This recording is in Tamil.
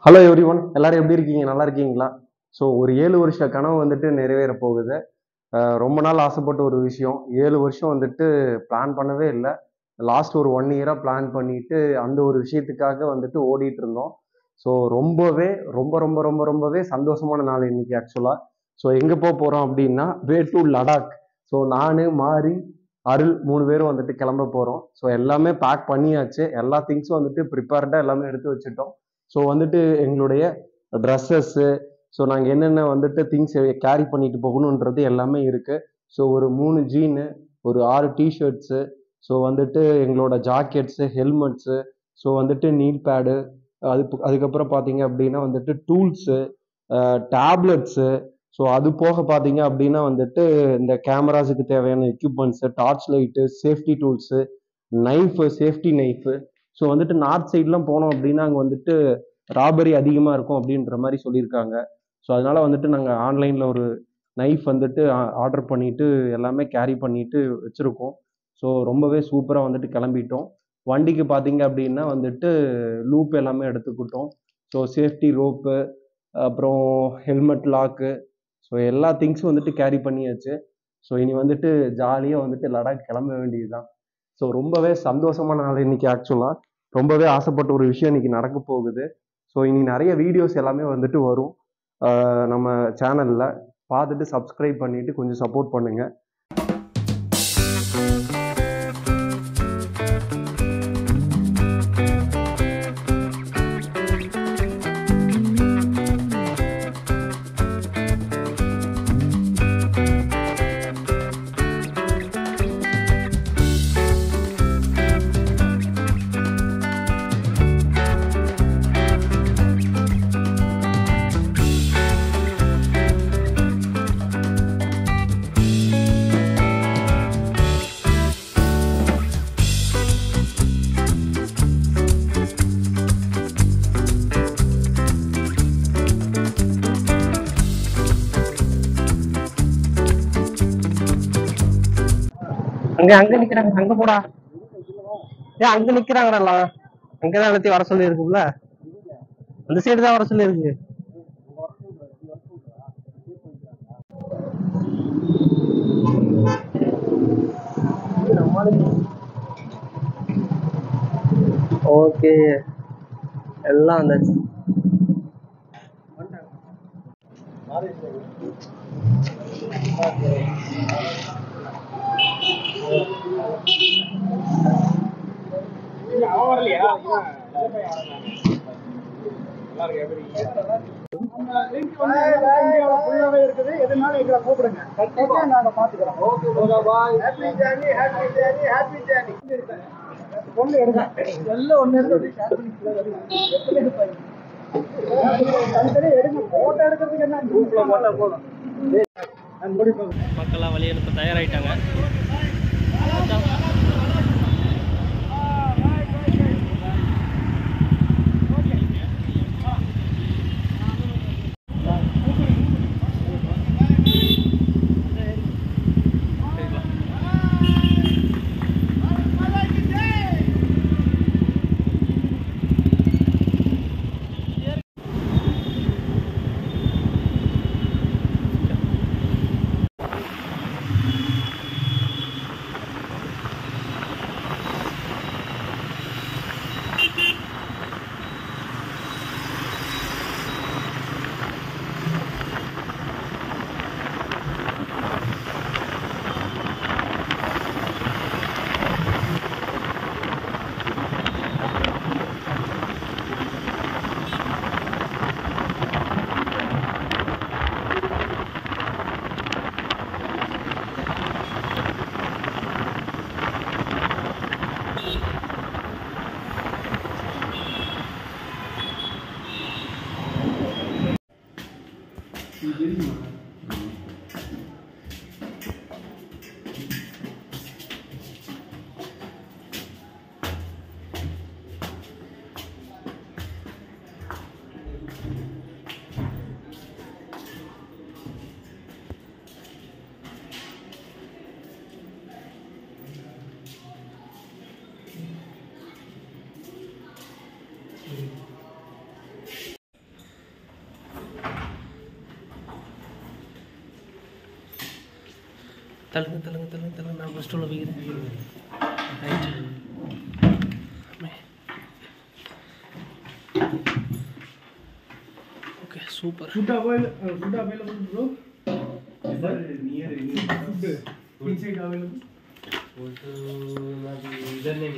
ஹலோ எவ்ரி ஒன், எல்லாரும் எப்படி இருக்கீங்க? நல்லா இருக்கீங்களா? ஸோ ஒரு 7 வருஷ கனவு வந்துட்டு நிறைவேற போகுது. ரொம்ப நாள் ஆசைப்பட்ட ஒரு விஷயம். 7 வருஷம் வந்துட்டு பிளான் பண்ணவே இல்லை. லாஸ்ட் ஒரு 1 இயராக பிளான் பண்ணிட்டு அந்த ஒரு விஷயத்துக்காக வந்துட்டு ஓடிட்டு இருந்தோம். ஸோ ரொம்பவே ரொம்ப ரொம்ப ரொம்ப ரொம்பவே சந்தோஷமான நாள் இன்னைக்கு ஆக்சுவலாக. ஸோ எங்கே போக போகிறோம் அப்படின்னா வே டு லடாக். ஸோ நான் மாறி அருள் 3 பேரும் வந்துட்டு கிளம்ப போகிறோம். ஸோ எல்லாமே பேக் பண்ணியாச்சு. எல்லா திங்ஸும் வந்துட்டு ப்ரிப்பேர்டாக எல்லாமே எடுத்து வச்சுட்டோம். ஸோ வந்துட்டு எங்களுடைய ட்ரெஸ்ஸஸ்ஸு, ஸோ நாங்கள் என்னென்ன வந்துட்டு திங்ஸ் கேரி பண்ணிட்டு போகணுன்றது எல்லாமே இருக்குது. ஸோ ஒரு 3 ஜீனு, ஒரு 6 டிஷர்ட்ஸு, ஸோ வந்துட்டு எங்களோட ஜாக்கெட்ஸு, ஹெல்மெட்ஸு, ஸோ வந்துட்டு நீல் பேடு, அதுக்கப்புறம் பார்த்தீங்க அப்படின்னா வந்துட்டு டூல்ஸு, டேப்லெட்ஸு, ஸோ அது போக பார்த்தீங்க அப்படின்னா வந்துட்டு இந்த கேமராஸுக்கு தேவையான equipments, torch light, safety tools, knife, safety knife. So வந்துட்டு நார்த் சைட்லாம் போனோம் அப்படின்னா அங்கே வந்துட்டு ராபரி அதிகமாக இருக்கும் அப்படின்ற மாதிரி சொல்லியிருக்காங்க. ஸோ அதனால வந்துட்டு நாங்கள் ஆன்லைனில் ஒரு நைஃப் வந்துட்டு ஆர்டர் பண்ணிட்டு எல்லாமே கேரி பண்ணிட்டு வச்சுருக்கோம். ஸோ ரொம்பவே சூப்பராக வந்துட்டு கிளம்பிட்டோம். வண்டிக்கு பார்த்தீங்க அப்படின்னா வந்துட்டு லூப் எல்லாமே எடுத்துக்கிட்டோம். ஸோ சேஃப்டி ரோப்பு, அப்புறம் ஹெல்மெட் லாக்கு, ஸோ எல்லா திங்ஸும் வந்துட்டு கேரி பண்ணியாச்சு. ஸோ இனி வந்துட்டு ஜாலியாக வந்துட்டு லடாக் கிளம்ப வேண்டியது தான். ஸோ ரொம்பவே சந்தோஷமான நாள் இன்னைக்கு ஆக்சுவலாக. ரொம்பவே ஆசைப்பட்ட ஒரு விஷயம் இன்னைக்கு நடக்க போகுது. ஸோ இனி நிறைய வீடியோஸ் எல்லாமே வந்துட்டு வரும் நம்ம சேனலில். பார்த்துட்டு சப்ஸ்கிரைப் பண்ணிட்டு கொஞ்சம் சப்போர்ட் பண்ணுங்க. அங்க நிக்கிறாங்க, அங்க போடா. ஏன் அங்க நிக்கிறாங்கடா? அங்கதான் எல்லாத்தையும் வர சொல்லி இருக்குல்ல, அந்த சைடு தான் வர சொல்லி இருக்கு. ஓகே, எல்லாம் வந்தாச்சு. எதுனாலும் எங்களை கூப்பிடுங்க, கண்டிப்பா நாங்க பாத்துக்கிறோம். Happy journey, happy journey, happy journey. ஒண்ணு எடுங்க, எல்லாம் ஒண்ணு எடுத்து தனித்தனி எடுங்க. போட்டோ எடுக்கிறதுக்கு என்ன போதும். மக்கள்லாம் வழி அனுப்ப தயாராகிட்டாங்க. தள்ளுங்க நான் ஃபஸ்ட்டு உள்ள போய்க்கிறேன். Right okay super. Food available bro. Is that near any food inside available? ಇದನ್ನೇ